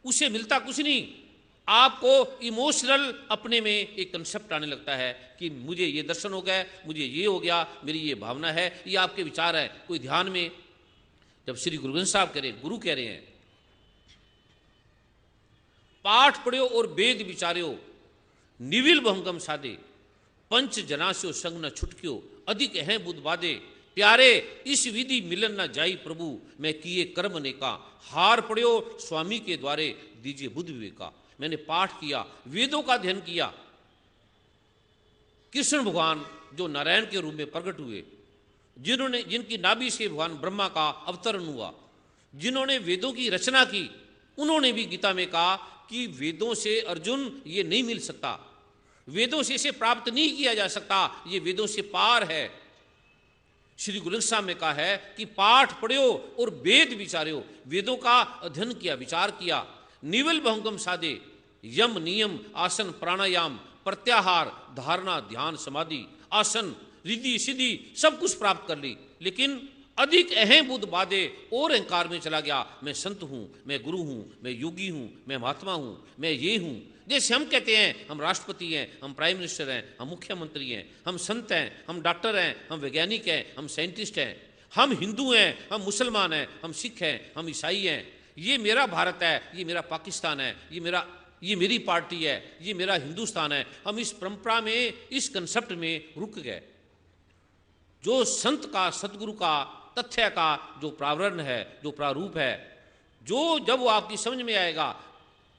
उसे मिलता कुछ नहीं। आपको इमोशनल अपने में एक कंसेप्ट आने लगता है कि मुझे ये दर्शन हो गया, मुझे ये हो गया, मेरी ये भावना है, ये आपके विचार है। कोई ध्यान में जब श्री गुरु ग्रंथ साहब कह रहे हैं, गुरु कह रहे हैं, पाठ पढ़ियो और वेद विचार्यो, निविल भंगम साधे, पंच जनास्यो संग न छुटक्यो, अधिक है बुध बादे, प्यारे इस विधि मिलन न जाई प्रभु, मैं किए कर्म ने का, हार पड़ियो स्वामी के द्वारे, दीजिए बुद्ध विवेका। मैंने पाठ किया, वेदों का अध्ययन किया, कृष्ण भगवान जो नारायण के रूप में प्रकट हुए, जिनकी नाभि से भगवान ब्रह्मा का अवतरण हुआ, जिन्होंने वेदों की रचना की, उन्होंने भी गीता में कहा कि वेदों से अर्जुन ये नहीं मिल सकता, वेदों से इसे प्राप्त नहीं किया जा सकता, ये वेदों से पार है। श्री गुरु ग्रंथ साहब में कहा है कि पाठ पढ़ियो और वेद विचार्यो, वेदों का अध्ययन किया, विचार किया, निवल भंगम साधे, यम नियम आसन प्राणायाम प्रत्याहार धारणा ध्यान समाधि आसन रिद्धि सिद्धि सब कुछ प्राप्त कर ली, लेकिन अधिक अहम बुद्ध बाधे और अहंकार में चला गया। मैं संत हूं, मैं गुरु हूं, मैं योगी हूं, मैं महात्मा हूं, मैं ये हूं। जैसे हम कहते हैं हम राष्ट्रपति हैं, हम प्राइम मिनिस्टर हैं, हम मुख्यमंत्री हैं, हम संत हैं, हम डॉक्टर हैं, हम वैज्ञानिक हैं, हम साइंटिस्ट हैं, हम हिंदू हैं, हम मुसलमान हैं, हम सिख हैं, हम ईसाई हैं, ये मेरा भारत है, ये मेरा पाकिस्तान है, ये मेरी पार्टी है, ये मेरा हिंदुस्तान है। हम इस परंपरा में, इस कंसेप्ट में रुक गए। जो संत का, सतगुरु का, तथ्य का जो प्रावरण है, जो प्रारूप है, जो जब वो आपकी समझ में आएगा,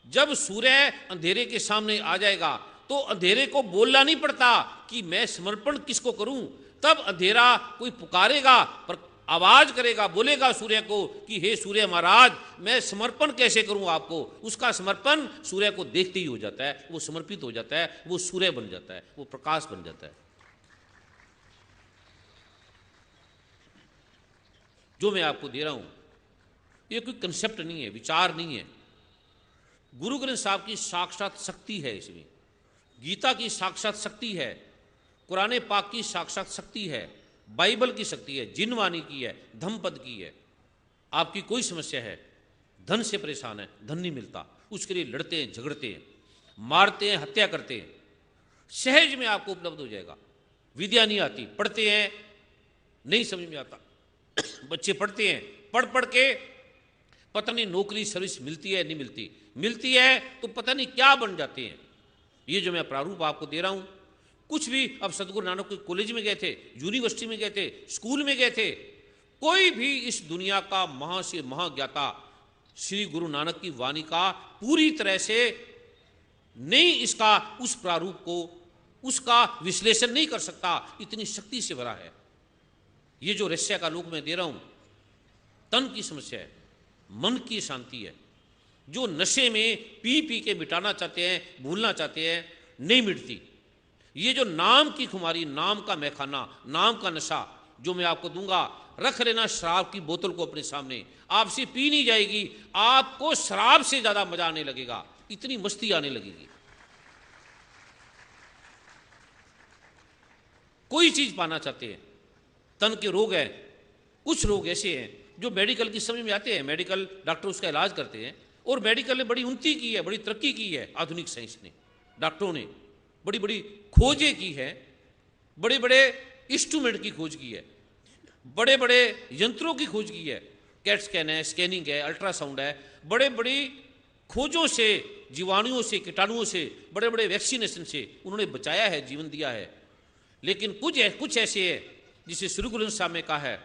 जब सूर्य अंधेरे के सामने आ जाएगा तो अंधेरे को बोलना नहीं पड़ता कि मैं समर्पण किसको करूं, तब अंधेरा कोई पुकारेगा, पर आवाज करेगा, बोलेगा सूर्य को कि हे सूर्य महाराज, मैं समर्पण कैसे करूं आपको। उसका समर्पण सूर्य को देखते ही हो जाता है, वो समर्पित हो जाता है, वो सूर्य बन जाता है, वो प्रकाश बन जाता है। जो मैं आपको दे रहा हूं ये कोई कंसेप्ट नहीं है, विचार नहीं है। गुरु ग्रंथ साहब की साक्षात शक्ति है, इसमें गीता की साक्षात शक्ति है, कुरान पाक की साक्षात शक्ति है, बाइबल की शक्ति है, जिनवाणी की है, धम्मपद की है। आपकी कोई समस्या है, धन से परेशान है, धन नहीं मिलता, उसके लिए लड़ते हैं, झगड़ते हैं, मारते हैं, हत्या करते हैं, सहज में आपको उपलब्ध हो जाएगा। विद्या नहीं आती, पढ़ते हैं नहीं समझ में आता, बच्चे पढ़ते हैं, पढ़ पढ़ के पता नहीं नौकरी सर्विस मिलती है नहीं मिलती, मिलती है तो पता नहीं क्या बन जाते हैं। ये जो मैं प्रारूप आपको दे रहा हूं, कुछ भी, अब सतगुरु नानक कोई कॉलेज में गए थे, यूनिवर्सिटी में गए थे, स्कूल में गए थे, कोई भी इस दुनिया का महा से महाज्ञाता श्री गुरु नानक की वाणी का पूरी तरह से नहीं, इसका उस प्रारूप को, उसका विश्लेषण नहीं कर सकता, इतनी शक्ति से भरा है। ये जो रहस्य का लोक मैं दे रहा हूं, तन की समस्या है, मन की शांति है। जो नशे में पी पी के मिटाना चाहते हैं, भूलना चाहते हैं, नहीं मिटती। ये जो नाम की खुमारी, नाम का मैखाना, नाम का नशा जो मैं आपको दूंगा, रख लेना शराब की बोतल को अपने सामने, आपसे पी नहीं जाएगी, आपको शराब से ज्यादा मजा आने लगेगा, इतनी मस्ती आने लगेगी। कोई चीज पाना चाहते हैं, तन के रोग हैं, कुछ रोग ऐसे हैं जो मेडिकल की समझ में आते हैं, मेडिकल डॉक्टर उसका इलाज करते हैं, और मेडिकल ने बड़ी उन्नति की है, बड़ी तरक्की की है, आधुनिक साइंस ने, डॉक्टरों ने बड़ी बड़ी खोजें की है, बड़े बड़े इंस्ट्रूमेंट की खोज की है, बड़े बड़े यंत्रों की खोज की है, कैट स्कैन है, स्कैनिंग है, अल्ट्रासाउंड है, बड़े बड़ी खोजों से, जीवाणुओं से, कीटाणुओं से, बड़े बड़े वैक्सीनेशन से उन्होंने बचाया है, जीवन दिया है। लेकिन कुछ ऐसे है जिसे श्री गुरु ग्रंथ साहब में कहा है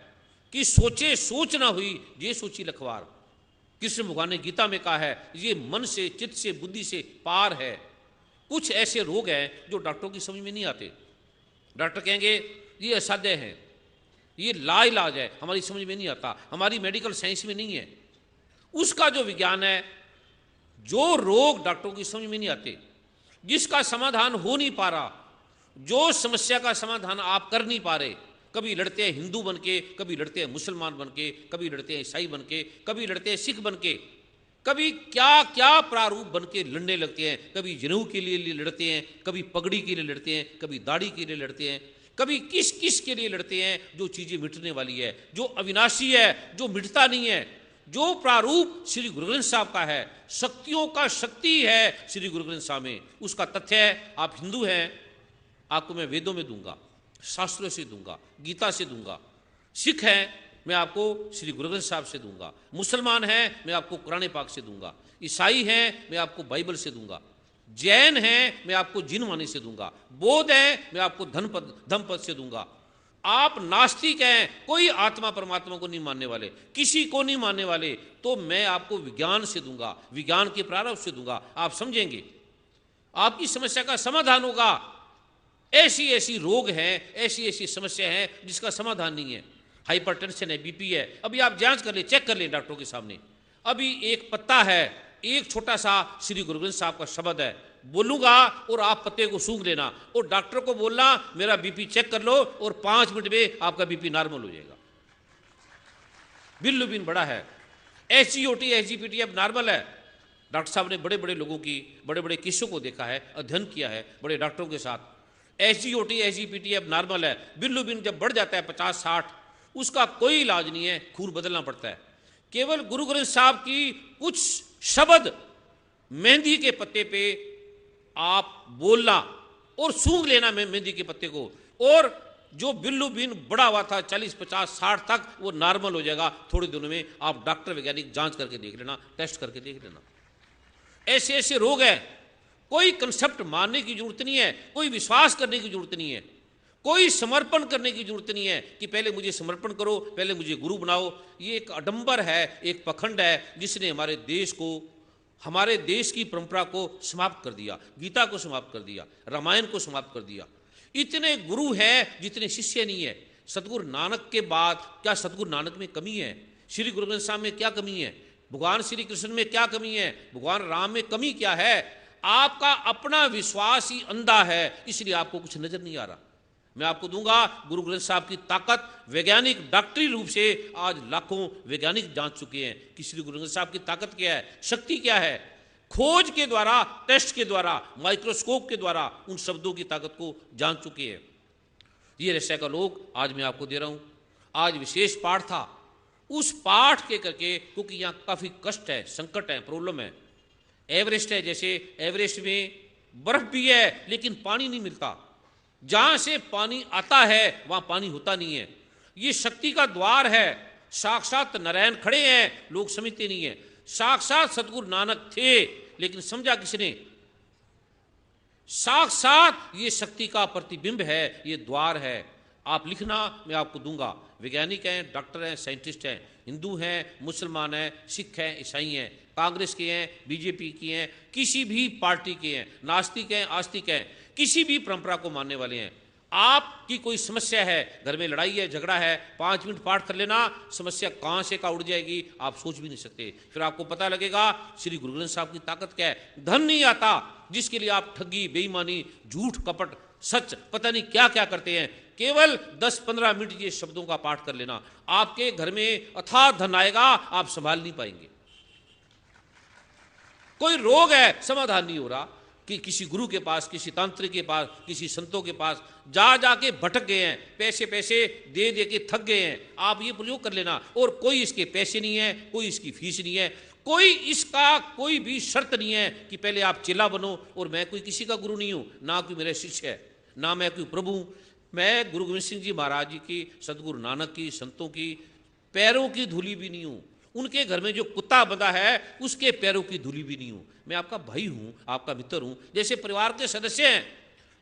कि सोचे सोच ना हुई ये सोची लखवार। कृष्ण भगवान ने गीता में कहा है ये मन से, चित्त से, बुद्धि से पार है। कुछ ऐसे रोग हैं जो डॉक्टरों की समझ में नहीं आते, डॉक्टर कहेंगे ये असाध्य है, ये लाइलाज है, हमारी समझ में नहीं आता, हमारी मेडिकल साइंस में नहीं है। उसका जो विज्ञान है, जो रोग डॉक्टरों की समझ में नहीं आते, जिसका समाधान हो नहीं पा रहा, जो समस्या का समाधान आप कर नहीं पा रहे, कभी लड़ते हैं हिंदू बन के, कभी लड़ते हैं मुसलमान बन के, कभी लड़ते हैं ईसाई बन के, कभी लड़ते हैं सिख बन के, कभी क्या क्या प्रारूप बन के लड़ने लगते हैं, कभी जनेऊ के लिए लड़ते हैं, कभी पगड़ी के लिए लड़ते हैं, कभी दाढ़ी के लिए लड़ते हैं, कभी किस किस के लिए लड़ते हैं। जो चीज़ें मिटने वाली है, जो अविनाशी है, जो मिटता नहीं है, जो प्रारूप श्री गुरु ग्रंथ साहब का है, शक्तियों का शक्ति है श्री गुरु ग्रंथ साहब में, उसका तथ्य है। आप हिंदू हैं, आपको मैं वेदों में दूंगा, शास्त्रों से दूंगा, गीता से दूंगा। सिख हैं, मैं आपको श्री गुरु ग्रंथ साहब से दूंगा। मुसलमान हैं, मैं आपको कुरान पाक से दूंगा। ईसाई हैं, मैं आपको बाइबल से दूंगा। जैन हैं, मैं आपको जिनवाणी से दूंगा। बौद्ध हैं, मैं आपको धम्मपद से दूंगा। आप नास्तिक हैं, कोई आत्मा परमात्मा को नहीं मानने वाले, किसी को नहीं मानने वाले, तो मैं आपको विज्ञान से दूंगा, विज्ञान के प्रारंभ से दूंगा। आप समझेंगे, आपकी समस्या का समाधान होगा। ऐसी ऐसी रोग हैं, ऐसी ऐसी समस्या है जिसका समाधान नहीं है। हाइपरटेंशन है, बीपी है, अभी आप जांच कर ले, चेक कर ले डॉक्टरों के सामने। अभी एक पत्ता है, एक छोटा सा श्री गुरु ग्रंथ साहब का शब्द है, बोलूंगा और आप पत्ते को सूंघ लेना और डॉक्टर को बोलना मेरा बीपी चेक कर लो और 5 मिनट में आपका बीपी नॉर्मल हो जाएगा। बिल्लुबिन बड़ा है, SGOT SGPT अब नॉर्मल है। डॉक्टर साहब ने बड़े बड़े लोगों की, बड़े बड़े केसों को देखा है, अध्ययन किया है बड़े डॉक्टरों के साथ। SGOT SGPT अब नॉर्मल है। बिल्लुबिन जब बढ़ जाता है 50-60, उसका कोई इलाज नहीं है, खून बदलना पड़ता है। केवल गुरु ग्रंथ साहब की कुछ शब्द मेहंदी के पत्ते पे आप बोलना और सूंघ लेना मेहंदी के पत्ते को, और जो बिल्लुबिन बड़ा हुआ था 40, 50, 60 तक, वो नॉर्मल हो जाएगा थोड़े दिनों में। आप डॉक्टर वैज्ञानिक जांच करके देख लेना, टेस्ट करके देख लेना। ऐसे ऐसे रोग हैं, कोई कंसेप्ट मानने की जरूरत नहीं है, कोई विश्वास करने की जरूरत नहीं है, कोई समर्पण करने की जरूरत नहीं है कि पहले मुझे समर्पण करो, पहले मुझे गुरु बनाओ। ये एक आडंबर है, एक पखंड है जिसने हमारे देश को, हमारे देश की परंपरा को समाप्त कर दिया, गीता को समाप्त कर दिया, रामायण को समाप्त कर दिया। इतने गुरु हैं जितने शिष्य नहीं है। सतगुरु नानक के बाद क्या सतगुरु नानक में कमी है? श्री गुरु ग्रंथ साहब में क्या कमी है? भगवान श्री कृष्ण में क्या कमी है? भगवान राम में कमी क्या है? आपका अपना विश्वास ही अंधा है, इसलिए आपको कुछ नजर नहीं आ रहा। मैं आपको दूंगा गुरु ग्रंथ साहब की ताकत। वैज्ञानिक डॉक्टरी रूप से आज लाखों वैज्ञानिक जांच चुके हैं कि श्री गुरु ग्रंथ साहब की ताकत क्या है, शक्ति क्या है। खोज के द्वारा, टेस्ट के द्वारा, माइक्रोस्कोप के द्वारा उन शब्दों की ताकत को जान चुके हैं। ये रहस्य का लोग आज मैं आपको दे रहा हूं। आज विशेष पाठ था, उस पाठ के करके, क्योंकि यहाँ काफी कष्ट है, संकट है, प्रॉब्लम है। एवरेस्ट है, जैसे एवरेस्ट में बर्फ भी है लेकिन पानी नहीं मिलता। जहां से पानी आता है वहां पानी होता नहीं है। ये शक्ति का द्वार है। साक्षात नारायण खड़े हैं, लोग समझते नहीं है। साक्षात सतगुरु नानक थे, लेकिन समझा किसने? साक्षात ये शक्ति का प्रतिबिंब है, ये द्वार है। आप लिखना, मैं आपको दूंगा। वैज्ञानिक हैं, डॉक्टर हैं, साइंटिस्ट हैं, हिंदू हैं, मुसलमान हैं, सिख हैं, ईसाई हैं, कांग्रेस के हैं, बीजेपी की हैं, किसी भी पार्टी के हैं, नास्तिक हैं, आस्तिक हैं, किसी भी परंपरा को मानने वाले हैं। आपकी कोई समस्या है, घर में लड़ाई है, झगड़ा है, 5 मिनट पाठ कर लेना, समस्या कहां से कहां उड़ जाएगी आप सोच भी नहीं सकते। फिर आपको पता लगेगा श्री गुरु ग्रंथ साहब की ताकत क्या है। धन नहीं आता जिसके लिए आप ठगी, बेईमानी, झूठ, कपट, सच, पता नहीं क्या क्या करते हैं। केवल 10-15 मिनट ये शब्दों का पाठ कर लेना, आपके घर में अथाह धन आएगा, आप संभाल नहीं पाएंगे। कोई रोग है, समाधान नहीं हो रहा, कि किसी गुरु के पास, किसी तांत्रिक के पास, किसी संतों के पास जा जाके भटक गए हैं, पैसे पैसे दे दे के थक गए हैं। आप ये प्रयोग कर लेना, और कोई इसके पैसे नहीं है, कोई इसकी फीस नहीं है, कोई इसका कोई भी शर्त नहीं है कि पहले आप चेला बनो। और मैं कोई किसी का गुरु नहीं हूं, ना कोई मेरा शिष्य है, ना मैं कोई प्रभु हूं। मैं गुरु गोविंद सिंह जी महाराज जी की, सतगुरु नानक की, संतों की पैरों की धूली भी नहीं हूं। उनके घर में जो कुत्ता बंधा है उसके पैरों की धूली भी नहीं हूं। मैं आपका भाई हूं, आपका मित्र हूं, जैसे परिवार के सदस्य हैं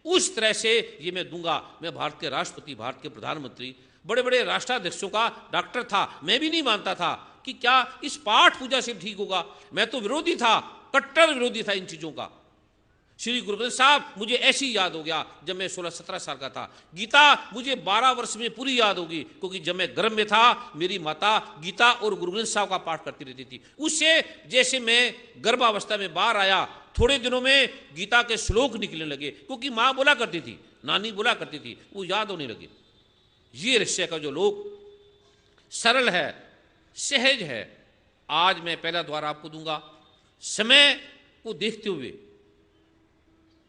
उस तरह से ये मैं दूंगा। मैं भारत के राष्ट्रपति, भारत के प्रधानमंत्री, बड़े बड़े राष्ट्राध्यक्षों का डॉक्टर था। मैं भी नहीं मानता था कि क्या इस पाठ पूजा से ठीक होगा। मैं तो विरोधी था, कट्टर विरोधी था इन चीजों का। श्री गुरु ग्रंथ साहब मुझे ऐसी याद हो गया जब मैं 16-17 साल का था। गीता मुझे 12 वर्ष में पूरी याद होगी, क्योंकि जब मैं गर्भ में था मेरी माता गीता और गुरु ग्रंथ साहब का पाठ करती रहती थी। उससे जैसे मैं गर्भावस्था में बाहर आया, थोड़े दिनों में गीता के श्लोक निकलने लगे, क्योंकि माँ बोला करती थी, नानी बोला करती थी, वो याद होने लगे। ये रहस्य का जो लोग सरल है, सहज है, आज मैं पहला द्वार आपको दूंगा। समय को देखते हुए,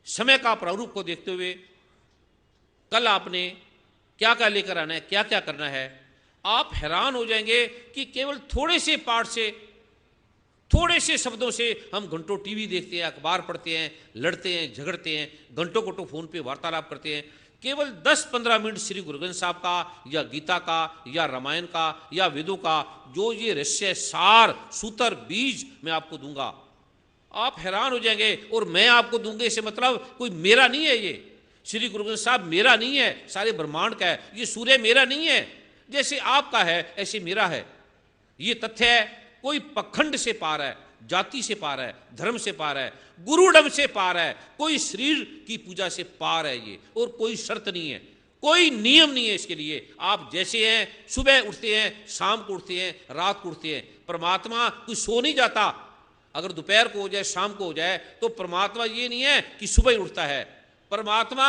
समय का प्रारूप को देखते हुए, कल आपने क्या क्या लेकर आना है, क्या क्या करना है, आप हैरान हो जाएंगे कि केवल थोड़े से पाठ से, थोड़े से शब्दों से हम घंटों टीवी देखते हैं, अखबार पढ़ते हैं, लड़ते हैं, झगड़ते हैं, घंटों घंटों फोन पे वार्तालाप करते हैं। केवल 10-15 मिनट श्री गुरु ग्रंथ साहब का या गीता का या रामायण का या वेदों का जो ये रहस्य सार सूत्र बीज मैं आपको दूंगा, आप हैरान हो जाएंगे। और मैं आपको दूंगा इसे मतलब कोई मेरा नहीं है, ये श्री गुरु ग्रंथ साहब मेरा नहीं है, सारे ब्रह्मांड का है। ये सूर्य मेरा नहीं है, जैसे आपका है ऐसे मेरा है। ये तथ्य है, कोई पखंड से पार है, जाति से पार है, धर्म से पार है, गुरुडम से पार है, कोई शरीर की पूजा से पार है ये। और कोई शर्त नहीं है, कोई नियम नहीं है इसके लिए। आप जैसे हैं, सुबह उठते हैं, शाम को उठते हैं, रात को उठते हैं। परमात्मा कोई सो नहीं जाता। अगर दोपहर को हो जाए, शाम को हो जाए, तो परमात्मा ये नहीं है कि सुबह ही उठता है। परमात्मा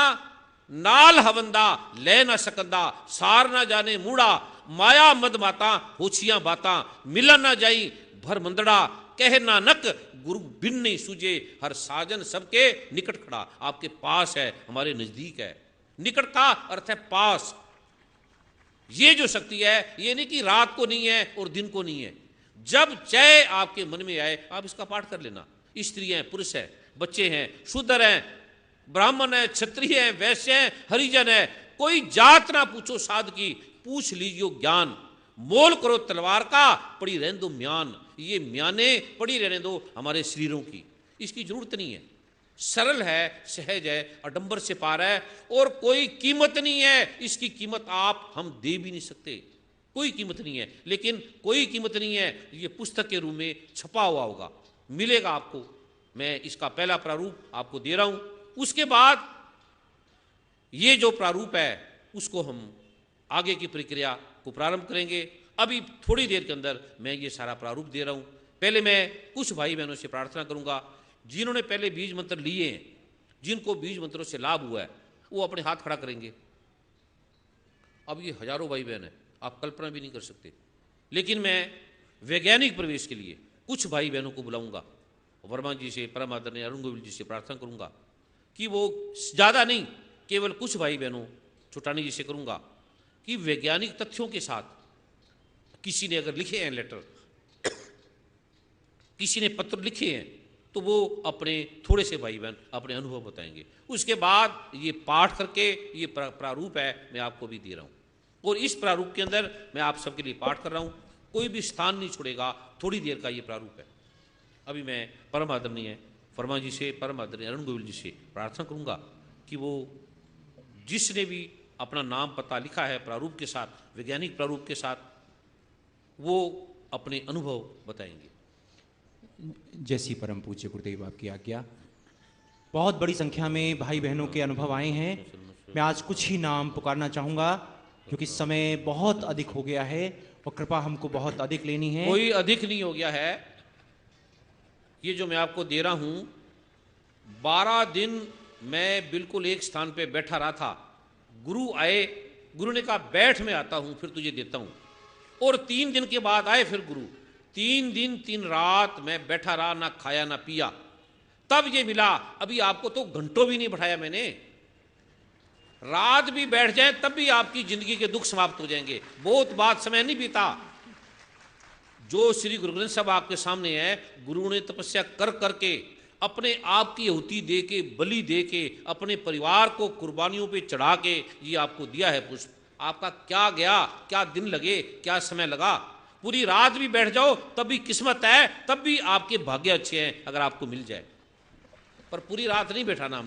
नाल हवंदा ले ना सकंदा, सार ना जाने मूड़ा, माया मद माता होछियां बाता, मिलन ना जाई भर मंदड़ा, कह नानक गुरु बिन नहीं सूझे, हर साजन सबके निकट खड़ा। आपके पास है, हमारे नजदीक है। निकट का अर्थ है पास। ये जो शक्ति है, ये नहीं कि रात को नहीं है और दिन को नहीं है। जब चाहे आपके मन में आए आप इसका पाठ कर लेना। स्त्री हैं, पुरुष है, बच्चे हैं, शूद्र हैं, ब्राह्मण है, क्षत्रिय है, वैश्य है, हरिजन है, कोई जात ना पूछो साध की, पूछ लीजिए ज्ञान। मोल करो तलवार का, पड़ी रहने दो म्यान। ये म्याने पड़ी रहने दो हमारे शरीरों की, इसकी जरूरत नहीं है। सरल है, सहज है, आडंबर से पार है, और कोई कीमत नहीं है। इसकी कीमत आप हम दे भी नहीं सकते, कोई कीमत नहीं है। लेकिन कोई कीमत नहीं है, ये पुस्तक के रूप में छपा हुआ होगा, मिलेगा आपको। मैं इसका पहला प्रारूप आपको दे रहा हूं। उसके बाद ये जो प्रारूप है उसको हम आगे की प्रक्रिया को प्रारंभ करेंगे। अभी थोड़ी देर के अंदर मैं ये सारा प्रारूप दे रहा हूं। पहले मैं कुछ भाई बहनों से प्रार्थना करूंगा जिन्होंने पहले बीज मंत्र लिए हैं, जिनको बीज मंत्रों से लाभ हुआ है, वो अपने हाथ खड़ा करेंगे। अब ये हजारों भाई बहन है, आप कल्पना भी नहीं कर सकते। लेकिन मैं वैज्ञानिक प्रवेश के लिए कुछ भाई बहनों को बुलाऊंगा। वर्मा जी से, परम आदरणीय अरुण गोविल जी से प्रार्थना करूंगा कि वो ज़्यादा नहीं, केवल कुछ भाई बहनों, चुटानी जी से करूंगा कि वैज्ञानिक तथ्यों के साथ, किसी ने अगर लिखे हैं लेटर, किसी ने पत्र लिखे हैं, तो वो अपने थोड़े से भाई बहन अपने अनुभव बताएंगे। उसके बाद ये पाठ करके ये प्रारूप है मैं आपको भी दे रहा हूँ, और इस प्रारूप के अंदर मैं आप सबके लिए पाठ कर रहा हूँ। कोई भी स्थान नहीं छोड़ेगा, थोड़ी देर का ये प्रारूप है। अभी मैं परम आदरणीय वर्मा जी से, परम आदरणीय अरुण गोविल जी से प्रार्थना करूंगा कि वो जिसने भी अपना नाम पता लिखा है प्रारूप के साथ, वैज्ञानिक प्रारूप के साथ, वो अपने अनुभव बताएंगे। जैसी परम पूज्य गुरुदेव आपकी आज्ञा। बहुत बड़ी संख्या में भाई बहनों के अनुभव आए हैं। मैं आज कुछ ही नाम पुकारना चाहूंगा क्योंकि समय बहुत अधिक हो गया है और कृपा हमको बहुत अधिक लेनी है। कोई अधिक नहीं हो गया है। ये जो मैं आपको दे रहा हूं, 12 दिन मैं बिल्कुल एक स्थान पे बैठा रहा था। गुरु आए, गुरु ने कहा बैठ, मैं आता हूं फिर तुझे देता हूं। और 3 दिन के बाद आए फिर गुरु। 3 दिन 3 रात मैं बैठा रहा, ना खाया ना पिया, तब ये मिला। अभी आपको तो घंटों भी नहीं बैठाया मैंने। रात भी बैठ जाए तब भी आपकी जिंदगी के दुख समाप्त हो जाएंगे। बहुत बात समय नहीं बीता। जो श्री गुरु ग्रंथ साहब आपके सामने है, गुरु ने तपस्या कर करके अपने आप की आहुति दे के, बलि दे के, अपने परिवार को कुर्बानियों पे चढ़ा के ये आपको दिया है पुष्प। आपका क्या गया, क्या दिन लगे, क्या समय लगा। पूरी रात भी बैठ जाओ तब भी किस्मत है, तब भी आपके भाग्य अच्छे हैं अगर आपको मिल जाए। पर पूरी रात नहीं बैठाना।